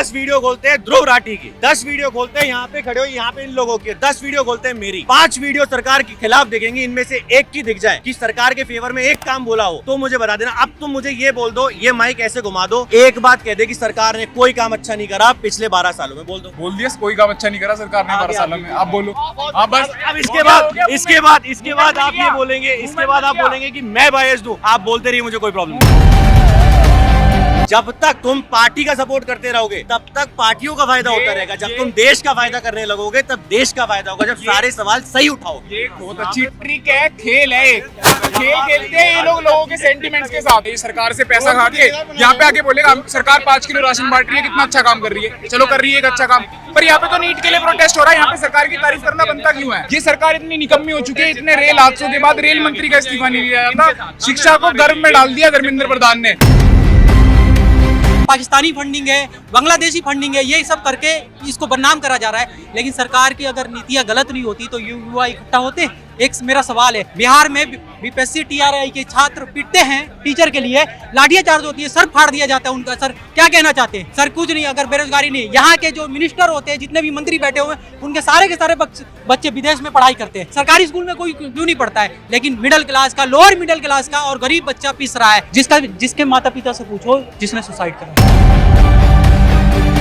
10 video खोलते हैं ध्रुव राठी की, 10 वीडियो खोलते हैं यहाँ पे खड़े हो, यहाँ पे इन लोगों की, 10 वीडियो खोलते हैं मेरी, 5 वीडियो सरकार के खिलाफ देखेंगे, इनमें से एक की दिख जाए कि सरकार के फेवर में एक काम बोला हो तो मुझे बता देना। अब तुम मुझे ये बोल दो, ये माइक ऐसे घुमा दो, एक बात कह दे कि सरकार ने कोई काम अच्छा नहीं करा पिछले 12 सालों में, बोल दो। बोल दिया कोई काम अच्छा नहीं करा सरकार ने 12 सालों में। आप बोलो। आप बस अब इसके बाद आप ये बोलेंगे, इसके बाद आप बोलेंगे कि मैं बायस दूं, आप बोलते रहिए, मुझे कोई प्रॉब्लम नहीं। जब तक तुम पार्टी का सपोर्ट करते रहोगे तब तक पार्टियों का फायदा होता रहेगा, जब तुम देश का फायदा करने लगोगे तब देश का फायदा होगा, जब सारे सवाल सही उठाओगे। ये बहुत अच्छी ट्रिक है, खेल है, खेल खेलते हैं ये लोग लोगों के सेंटिमेंट्स के साथ। ये सरकार से पैसा खा के यहाँ पे आके बोलेगा सरकार 5 किलो राशन बांट रही है, कितना अच्छा काम कर रही है, चलो कर रही है एक अच्छा काम। पर यहाँ पे तो नीट के लिए प्रोटेस्ट हो रहा है, यहाँ पे सरकार की तारीफ करना बनता क्यों है? ये सरकार इतनी निकम्मी हो चुकी है, इतने रेल हादसों के बाद रेल मंत्री का इस्तीफा नहीं लिया था, शिक्षा को गर्भ में डाल दिया धर्मेंद्र प्रधान ने। पाकिस्तानी फंडिंग है, बांग्लादेशी फंडिंग है, ये सब करके इसको बदनाम करा जा रहा है। लेकिन सरकार की अगर नीतियां गलत नहीं होती तो युवा इकट्ठा होते। एक मेरा सवाल है, बिहार में बीपीएससी टीआरआई के छात्र पिटते हैं टीचर के लिए, लाठियां चार्ज होती है, सर फाड़ दिया जाता है उनका। सर क्या कहना चाहते हैं? सर कुछ नहीं, अगर बेरोजगारी नहीं, यहाँ के जो मिनिस्टर होते हैं, जितने भी मंत्री बैठे हुए हैं, उनके सारे के सारे बच्चे विदेश में पढ़ाई करते हैं, सरकारी स्कूल में कोई क्यों नहीं पढ़ता है? लेकिन मिडिल क्लास का, लोअर मिडिल क्लास का और गरीब बच्चा पिस रहा है, जिसके माता पिता से पूछो जिसने सुसाइड करा।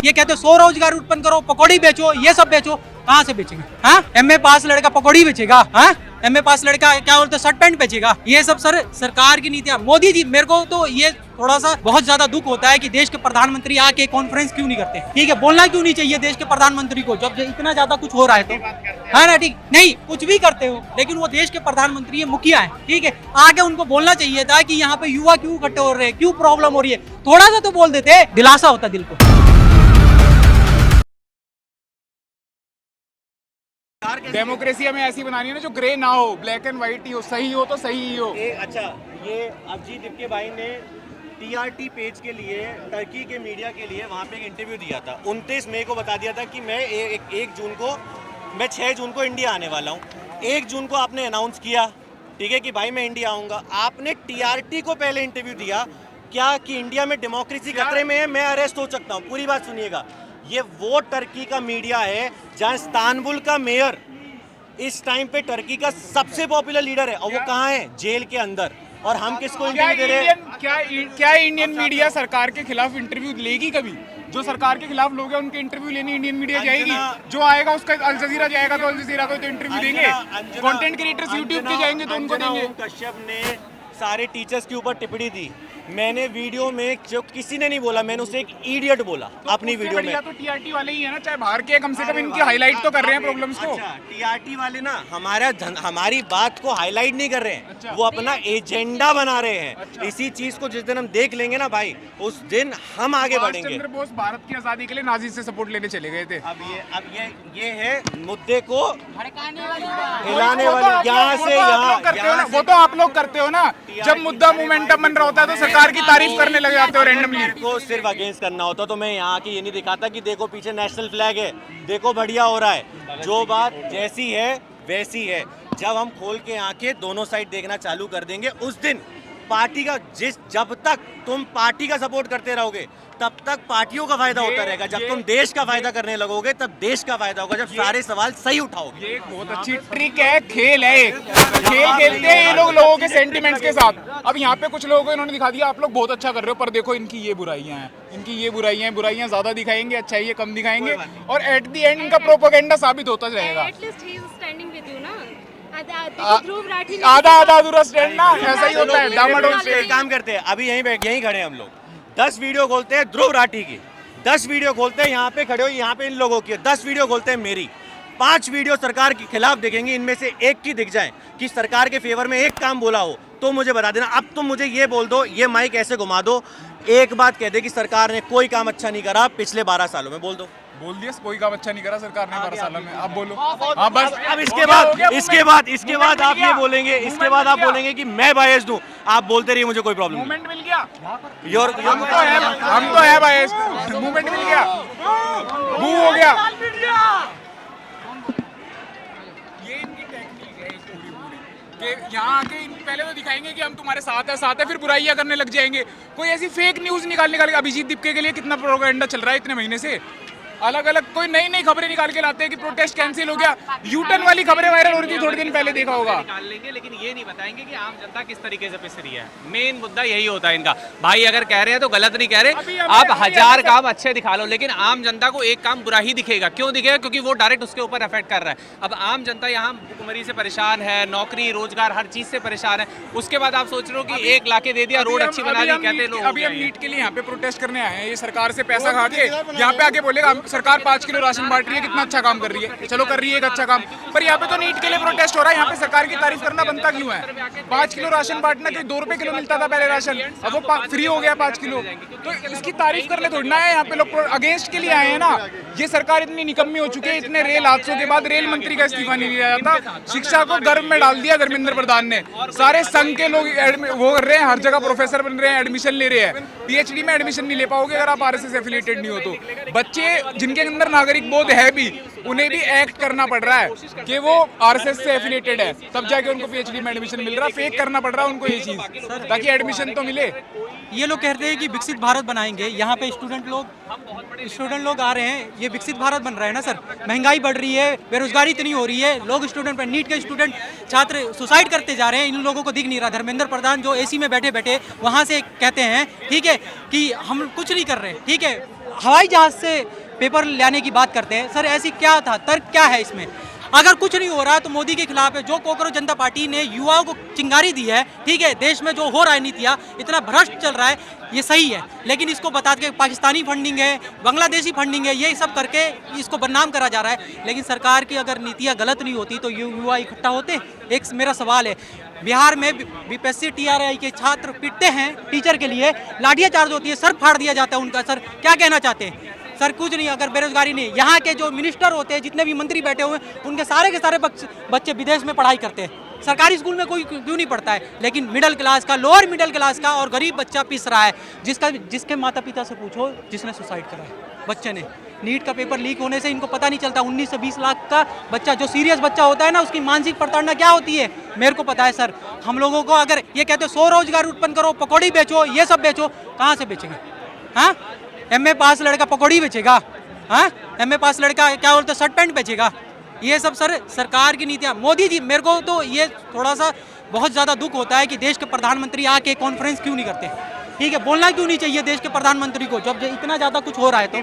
ये कहते हो स्वरोजगार उत्पन्न करो, पकौड़ी बेचो, ये सब बेचो, कहाँ से बेचेंगे? हाँ, एमए पास लड़का पकौड़ी बेचेगा? हाँ, एमए पास लड़का क्या बोलते शर्ट पैंट बेचेगा? ये सब सर सरकार की नीतियां। मोदी जी, मेरे को तो ये थोड़ा सा बहुत ज्यादा दुख होता है कि देश के प्रधानमंत्री आके कॉन्फ्रेंस क्यों नहीं करते? ठीक है, बोलना क्यों नहीं चाहिए देश के प्रधानमंत्री को जब इतना ज्यादा कुछ हो रहा है तो? है ना, ठीक नहीं, कुछ भी करते हो, लेकिन वो देश के प्रधानमंत्री है, मुखिया है, ठीक है, आगे उनको बोलना चाहिए था कि यहाँ पे युवा क्यों इकट्ठे हो रहे हैं, क्यों प्रॉब्लम हो रही है, थोड़ा सा तो बोल देते, दिलासा होता दिल को। डेमोक्रेसी हमें ऐसी बनानी है ना जो ग्रे ना हो, ब्लैक एंड व्हाइट ही हो, सही हो तो सही ही हो। अच्छा, ये अभिजीत इक्के भाई ने टीआरटी पेज के लिए, टर्की के मीडिया के लिए वहाँ पे एक इंटरव्यू दिया था। 29 मई को बता दिया था कि मैं 6 जून को इंडिया आने वाला हूँ। 1 जून को आपने अनाउंस किया, ठीक है, कि भाई मैं इंडिया आऊँगा। आपने टीआरटी को पहले इंटरव्यू दिया क्या कि इंडिया में डेमोक्रेसी खतरे में है, मैं अरेस्ट हो सकता हूँ। पूरी बात सुनिएगा, ये वो टर्की का मीडिया है जहाँ इस्तांबुल का मेयर इस टाइम पे टर्की का सबसे पॉपुलर लीडर है, और वो कहाँ है? जेल के अंदर। और हम किसको इंटरव्यू दे रहे हैं? क्या इंडियन मीडिया सरकार के खिलाफ इंटरव्यू लेगी कभी? जो सरकार के खिलाफ लोग हैं उनके इंटरव्यू लेने इंडियन मीडिया जाएगी? जो आएगा उसका अल जजीरा जाएगा तो अल जजीरा को तो इंटरव्यू देंगे। कंटेंट क्रिएटर्स यूट्यूब के जाएंगे तो उनको देंगे। कश्यप ने सारे टीचर्स के ऊपर टिप्पणी दी, मैंने वीडियो में, जो किसी ने नहीं बोला, मैंने उसे एक इडियट बोला अपनी वीडियो में। तो टीआरटी वाले ही है ना, चाहे बाहर के, कम से कम इनकी हाईलाइट तो कर रहे हैं प्रॉब्लम्स को। अच्छा, टीआरटी वाले ना हमारी बात को हाईलाइट नहीं कर रहे हैं। अच्छा। वो अपना एजेंडा बना रहे हैं। अच्छा। इसी चीज को जिस दिन हम देख लेंगे ना भाई, उस दिन हम आगे बढ़ेंगे। चंद्र बोस भारत की आजादी के लिए नाजी से सपोर्ट लेने चले गए थे। अब ये है मुद्दे को हिलाने वाले, यहाँ से यहाँ। वो तो आप लोग करते हो ना, जब मुद्दा मोमेंटम बन रहा होता है तो सरकार की तारीफ करने लग जाते हो रैंडमली। को सिर्फ अगेंस्ट करना होता तो मैं यहाँ की ये नहीं दिखाता कि देखो पीछे नेशनल फ्लैग है, देखो बढ़िया हो रहा है। जो बात जैसी है वैसी है। जब हम खोल के आंखें दोनों साइड देखना चालू कर देंगे, उस दिन पार्टी का जब तक तुम पार्टी का सपोर्ट करते रहोगे तब तक पार्टियों का फायदा होता रहेगा, जब तुम देश का फायदा करने लगोगे तब देश का फायदा होगा, जब सारे सवाल सही उठाओगे। ये बहुत अच्छी ट्रिक है, खेल है, खेल खेलते हैं ये लोग लोगों के सेंटिमेंट्स के साथ। अब यहाँ पे कुछ लोगों को इन्होंने दिखा दिया आप लोग बहुत अच्छा कर रहे हो, पर देखो इनकी ये बुराइयां हैं, इनकी ये बुराइयां ज्यादा दिखाएंगे, अच्छाई ये कम दिखाएंगे, और एट द एंड इनका प्रोपेगेंडा साबित होता रहेगा। आधा अधूरा स्टैंड ना, ऐसा ही होता है। डामाडोल स्टैंड। काम करते हैं, अभी यहीं खड़े हैं हम लोग, 10 वीडियो खोलते हैं ध्रुव राठी की, 10 वीडियो खोलते हैं यहाँ पे खड़े हो, यहाँ पे इन लोगों की, 10 वीडियो खोलते हैं मेरी, 5 वीडियो सरकार के खिलाफ देखेंगे, इनमें से एक की दिख जाए कि सरकार के फेवर में एक काम बोला हो तो मुझे बता देना। अब तुम मुझे ये बोल दो, ये माइक ऐसे घुमा दो, एक बात कह दे कि सरकार ने कोई काम अच्छा नहीं करा पिछले 12 सालों में, बोल दो। बोल दिया कोई काम अच्छा नहीं करा सरकार ने 12 सालों में। आप बोलो। हाँ बस। अब इसके बाद आप ये बोलेंगे, इसके बाद आप बोलेंगे कि मैं बायस दूं, आप बोलते रहिए, मुझे कोई प्रॉब्लम नहीं। मूवमेंट मिल गया। हम तो है बायस। मूवमेंट मिल गया, बू हो गया। ये इनकी टेक्निक है पूरी। कि यहाँ आके पहले तो दिखाएंगे कि हम तुम्हारे साथ है, फिर बुराइयां करने लग जाएंगे। कोई ऐसी फेक न्यूज़ निकाल अभिजीत दीपके के लिए कितना प्रोपेगेंडा चल रहा है इतने महीने से, अलग अलग कोई नई नई खबरें निकाल के लाते हैं कि प्रोटेस्ट कैंसिल हो गया। यूटर्न वाली खबरें वायरल हो रही थी थोड़े दिन पहले, देखा होगा। निकाल लेंगे, लेकिन ये नहीं बताएंगे कि आम जनता किस तरीके से पिस रही है। मेन मुद्दा यही होता है इनका। भाई अगर कह रहे हैं तो गलत नहीं कह रहे, आप हजार काम अच्छे दिखा लो, लेकिन आम जनता को एक काम बुरा ही दिखेगा। क्यों दिखेगा? क्योंकि वो डायरेक्ट उसके ऊपर अफेक्ट कर रहा है। अब आम जनता यहाँ भुखमरी से परेशान है, नौकरी रोजगार हर चीज से परेशान है, उसके बाद आप सोच रहे हो कि 1 लाख दे दिया, रोड अच्छी बना दी, कहते लोग अभी हम नीट के लिए यहाँ पे प्रोटेस्ट करने आए हैं। ये सरकार से पैसा खा के यहाँ पे आके बोलेगा सरकार 5 किलो राशन बांट रही है, कितना अच्छा काम कर रही है। चलो कर रही है एक अच्छा काम, पर यहाँ पे तो नीट के लिए प्रोटेस्ट हो रहा है। यहाँ पे सरकार की तारीफ करना बनता क्यों है? 5 किलो राशन बांटना, कि 2 रुपए किलो मिलता था पहले राशन, अब वो फ्री हो गया 5 किलो, तो इसकी तारीफ करने थोड़ी ना है। यहाँ पे लोग अगेंस्ट के लिए आए हैं ना। ये सरकार इतनी निकम्मी हो चुकी है, इतने रेल हादसों के बाद रेल मंत्री का इस्तीफा नहीं लिया जाता। शिक्षा को गर्भ में डाल दिया धर्मेंद्र प्रधान ने। सारे संघ के लोग वो कर रहे हैं, हर जगह प्रोफेसर बन रहे हैं, एडमिशन ले रहे हैं। पीएचडी में एडमिशन नहीं ले पाओगे अगर आप आरएसएस एफिलिएटेड नहीं हो तो। बच्चे जिनके अंदर नागरिक बोध है भी, उन्हें भी एक्ट करना पड़ रहा है कि वो आरएसएस से एफिलिएटेड है, तब जाके उनको पीएचडी में एडमिशन मिल रहा है। फेक करना पड़ रहा है उनको ये चीज, ताकि एडमिशन तो मिले। ये लोग कहते हैं कि विकसित भारत बनाएंगे, यहाँ पे स्टूडेंट लोग आ रहे हैं, ये विकसित भारत बन रहा है ना सर। महंगाई बढ़ रही है, बेरोजगारी इतनी हो रही है, लोग स्टूडेंट पर नीट के स्टूडेंट छात्र सुसाइड करते जा रहे हैं। इन लोगों को दिख नहीं रहा। धर्मेंद्र प्रधान जो एसी में बैठे बैठे वहाँ से कहते हैं, ठीक है, कि हम कुछ नहीं कर रहे, ठीक है, हवाई जहाज से पेपर लाने की बात करते हैं। सर ऐसी क्या था, तर्क क्या है इसमें? अगर कुछ नहीं हो रहा तो मोदी के खिलाफ है। जो कॉकरोच जनता पार्टी ने युवाओं को चिंगारी दी है, ठीक है, देश में जो हो रहा है नीतियाँ, इतना भ्रष्ट चल रहा है, ये सही है, लेकिन इसको बता के पाकिस्तानी फंडिंग है, बांग्लादेशी फंडिंग है, ये सब करके इसको बदनाम करा जा रहा है। लेकिन सरकार की अगर नीतियाँ गलत नहीं होती तो युवा इकट्ठा होते। एक मेरा सवाल है, बिहार में बीपीएससी टीआरआई के छात्र पिटते हैं टीचर के लिए, लाठियाँ चार्ज होती है, सर फाड़ दिया जाता है उनका। सर क्या कहना चाहते हैं? सर कुछ नहीं, अगर बेरोजगारी नहीं, यहाँ के जो मिनिस्टर होते हैं, जितने भी मंत्री बैठे हुए हैं, उनके सारे के सारे बच्चे विदेश में पढ़ाई करते हैं। सरकारी स्कूल में कोई क्यों नहीं पढ़ता है? लेकिन मिडिल क्लास का, लोअर मिडिल क्लास का और गरीब बच्चा पिस रहा है। जिसके माता पिता से पूछो जिसने सुसाइड करा है बच्चे ने। नीट का पेपर लीक होने से इनको पता नहीं चलता। 19 से 20 लाख का बच्चा, जो सीरियस बच्चा होता है ना, उसकी मानसिक प्रताड़ना क्या होती है मेरे को पता है सर। हम लोगों को अगर ये कहते हो स्वरोजगार उत्पन्न करो, पकौड़ी बेचो, ये सब बेचो, कहाँ से बेचेंगे? हाँ, एमए पास लड़का पकौड़ी बेचेगा? हाँ, एमए पास लड़का क्या बोलते शर्ट पैंट बेचेगा? ये सब सर सरकार की नीतियाँ। मोदी जी, मेरे को तो ये थोड़ा सा बहुत ज़्यादा दुख होता है कि देश के प्रधानमंत्री आके कॉन्फ्रेंस क्यों नहीं करते, ठीक है, बोलना क्यों नहीं चाहिए देश के प्रधानमंत्री को, जब इतना ज़्यादा कुछ हो रहा है तो।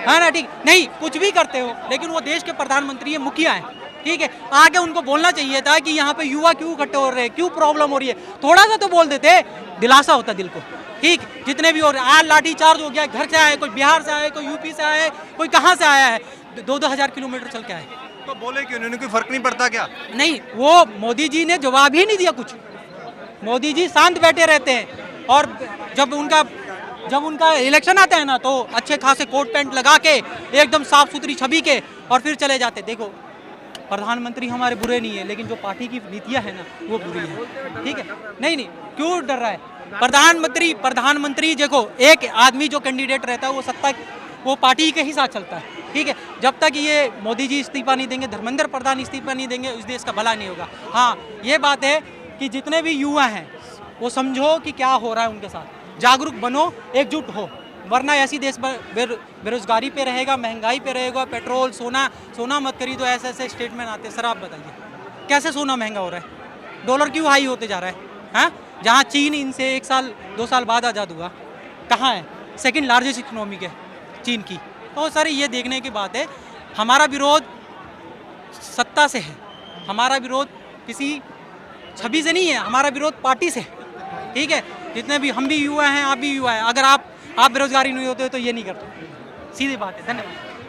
हाँ ना, ठीक नहीं, कुछ भी करते हो, लेकिन वो देश के प्रधानमंत्री है, मुखिया है, ठीक है, आगे उनको बोलना चाहिए था कि यहाँ पे युवा क्यों इकट्ठे हो रहे हैं, क्यों प्रॉब्लम हो रही है, थोड़ा सा तो बोल देते, दिलासा होता दिल को। ठीक, जितने भी हो रहे, आज लाठी चार्ज हो गया, घर से आए, कोई बिहार से आए, कोई यूपी से आए, कोई कहाँ से आया है, 2-2 हज़ार किलोमीटर चल के आए। तो बोले क्यों? उन्होंने कोई फर्क नहीं पड़ता क्या? नहीं, वो मोदी जी ने जवाब ही नहीं दिया कुछ। मोदी जी शांत बैठे रहते हैं, और जब उनका इलेक्शन आता है ना, तो अच्छे खासे कोट पैंट लगा के एकदम साफ सुथरी छवि के, और फिर चले जाते। देखो, प्रधानमंत्री हमारे बुरे नहीं है, लेकिन जो पार्टी की नीतियाँ है ना, वो बुरी है, ठीक है। नहीं, क्यों डर रहा है? प्रधानमंत्री देखो, एक आदमी जो कैंडिडेट रहता है, वो सत्ता, वो पार्टी के ही साथ चलता है, ठीक है। जब तक ये मोदी जी इस्तीफा नहीं देंगे, धर्मेंद्र प्रधान इस्तीफा नहीं देंगे, उस देश का भला नहीं होगा। हाँ, ये बात है कि जितने भी युवा हैं, वो समझो कि क्या हो रहा है उनके साथ, जागरूक बनो, एकजुट हो, वरना ऐसी देश बेरोजगारी पे रहेगा, महंगाई पे रहेगा, पेट्रोल, सोना मत खरीदो, ऐसे स्टेटमेंट आते हैं। सर आप बताइए, कैसे सोना महंगा हो रहा है? डॉलर क्यों हाई होते जा रहा है? हाँ, जहाँ चीन इनसे 1 साल 2 साल बाद आज़ाद हुआ, कहाँ है? सेकंड लार्जेस्ट इकोनॉमी है चीन की। तो सर ये देखने की बात है, हमारा विरोध सत्ता से है, हमारा विरोध किसी छवि से नहीं है, हमारा विरोध पार्टी से है, ठीक है। जितने भी हम भी युवा हैं, आप भी युवा हैं, अगर आप बेरोजगारी नहीं होते तो ये नहीं करते, सीधी बात है। धन्यवाद।